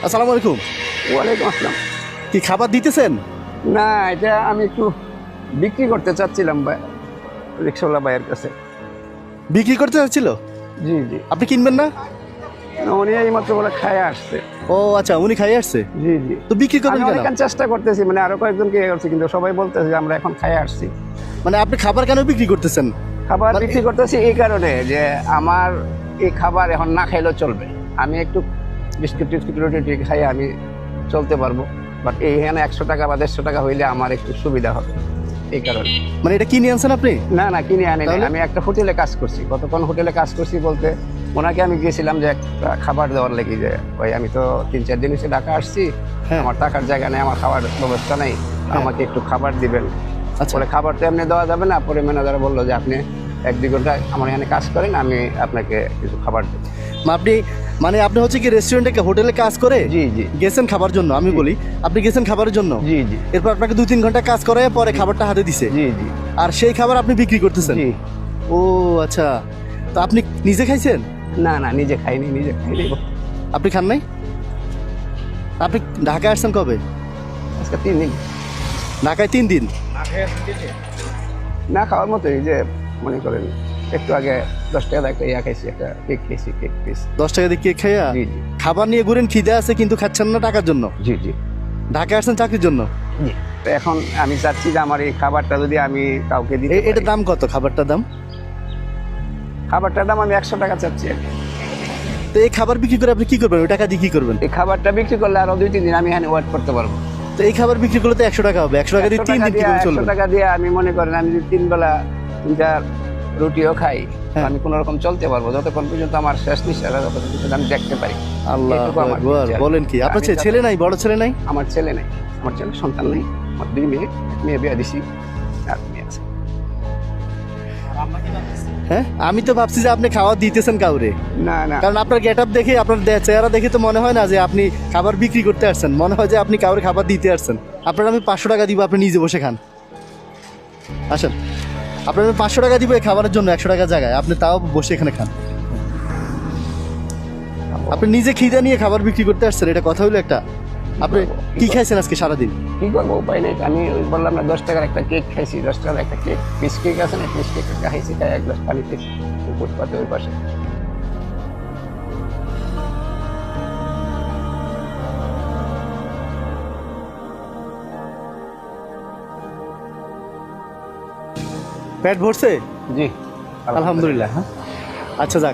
আসসালামু আলাইকুম। ওয়ালাইকুম আসসালাম। কি খাবার দিতেছেন? না, এটা আমি একটু বিক্রি করতে চাচ্ছিলাম ভাই, রিক্সাওয়ালা ভাইয়ের কাছে। বিক্রি করতে চাচ্ছিল? জি জি। আপনি কিনবেন না? উনি এই মাত্র বলে খায় আসছে। ও আচ্ছা, উনি খাইয়ে আসছে। জি জি। তো বিক্রি করবেন আমি কেন? অনেকক্ষণ চেষ্টা করতেছি, মানে আরো কয়েকজনকে ইয়ে করছি, কিন্তু সবাই বলতেছে যে আমরা এখন খায় আসছি। মানে আপনি খাবার কেন বিক্রি করতেছেন? খাবার মানে- বিক্রি করতেছি এই কারণে যে আমার এই খাবার এখন না খাইলেও চলবে। আমি একটু বিস্কুট টিস্কুট রুটি টুটি খাই আমি চলতে পারবো, বাট এইখানে 100 টাকা বা 150 টাকা হইলে আমার একটু সুবিধা হবে, এই কারণে। মানে এটা কিনে আনছেন আপনি? না না, কিনে আনি নাই। তাহলে? আমি একটা হোটেলে কাজ করছি। কতক্ষণ হোটেলে কাজ করছি বলতে, ওনাকে আমি গিয়েছিলাম যে একটা খাবার দেওয়ার লেগে, যে ভাই আমি তো 3-4 দিন এসে ঢাকা আসছি, হ্যাঁ। আমার টাকার জায়গা নেই, আমার খাবার ব্যবস্থা নেই, আমাকে একটু খাবার দিবেন। আচ্ছা। পরে খাবার তো এমনি দেওয়া যাবে না, পরে ম্যানেজার বললো যে আপনি 1-2 ঘন্টা আমার এখানে কাজ করেন, আমি আপনাকে কিছু খাবার দেবো। আপনি মানে আপনি হচ্ছে কি রেস্টুরেন্টে হোটেলে কাজ করে জি জি গেছেন খাবার জন্য? আমি বলি আপনি গেছেন খাবারের জন্য, জি জি এরপর আপনাকে 2-3 ঘন্টা কাজ করে পরে খাবারটা হাতে দিছে, জি জি আর সেই খাবার আপনি বিক্রি করতেছেন? জি। ও আচ্ছা, তো আপনি নিজে খাইছেন? না না, নিজে খাইনি, নিজে খাইনি। আপনি খান নাই? আপনি ঢাকায় আসছেন কবে? আজকে 3 দিন ঢাকায় 3 দিন? না খাওয়ার মতোই, যে মনে করেন একটু আগে 10 টাকা একটা ইয়া খাইছি, একটা কেক খেয়েছি, কেক পিস। 10 টাকা দিয়ে কেক খাইয়া জি জি খাবার নিয়ে ঘুরেন, খিদে আছে কিন্তু খাচ্ছেন না টাকার জন্য? জি জি ঢাকায় আসছেন চাকরির জন্য? জি। তো এখন আমি চাচ্ছি যে আমার এই খাবারটা যদি আমি কাউকে দিতে এটার পারি। দাম কত? খাবারটার দাম? খাবারটার দাম আমি 100 টাকা চাচ্ছি আর কি। তো এই খাবার বিক্রি করে আপনি কি করবেন? ওই টাকা দিয়ে কি করবেন? এই খাবারটা বিক্রি করলে আরো 2-3 দিন আমি এখানে ওয়েট করতে পারবো। তো এই খাবার বিক্রি করলে তো 100 টাকা হবে, 100 টাকা দিয়ে 3 দিন কিভাবে 100 চলবে? টাকা দিয়ে আমি মনে করেন আমি যদি 3 বেলা 3-4 রুটিও খাই, হ্যাঁ। আমি কোনো রকম চলতে পারবো যতক্ষণ পর্যন্ত আমার শেষ নিঃশ্বাস যতক্ষণ পর্যন্ত আমি দেখতে পারি। আল্লাহু এইটুকু আমার আকবার, ইচ্ছা। বলেন কি? আপনার আমি ছেলে নাই? বড় ছেলে নাই? আমার ছেলে নেই, আমার ছেলে সন্তান নেই। আমার 2 মেয়ে, এক মেয়ে বিয়ে দিছি আর মেয়ে আছে। হ্যাঁ, আমি তো ভাবছি যে আপনি খাবার দিতেছেন কাউরে, না না, কারণ আপনার গেটআপ দেখে, আপনার চেহারা দেখে তো মনে হয় না যে আপনি খাবার বিক্রি করতে আসছেন, মনে হয় যে আপনি কাউরে খাবার দিতে আসছেন। আপনার আমি 500 টাকা দিব, আপনি নিজে বসে খান। আসেন, আপনার আমি 500 টাকা দিব এই খাবারের জন্য, 100 টাকার জায়গায় আপনি তাও বসে এখানে খান। আপনি নিজে খিদে নিয়ে খাবার বিক্রি করতে আসছেন, এটা কথা হলো একটা? আপনি কি খাইছেন আজকে সারাদিন? কি করবো, উপায় নেই। আমি ওই বললাম না 10 টাকার একটা কেক খাইছি, 10 টাকার একটা কেক, পিস কেক আছে না, পিস কেক একটা খাইছি, তাই 1 গ্লাস পানি খেয়েছি ফুটপাতে ওই পাশে। পেট ভরছে? জি আলহামদুলিল্লাহ। হ্যাঁ, আচ্ছা যাক।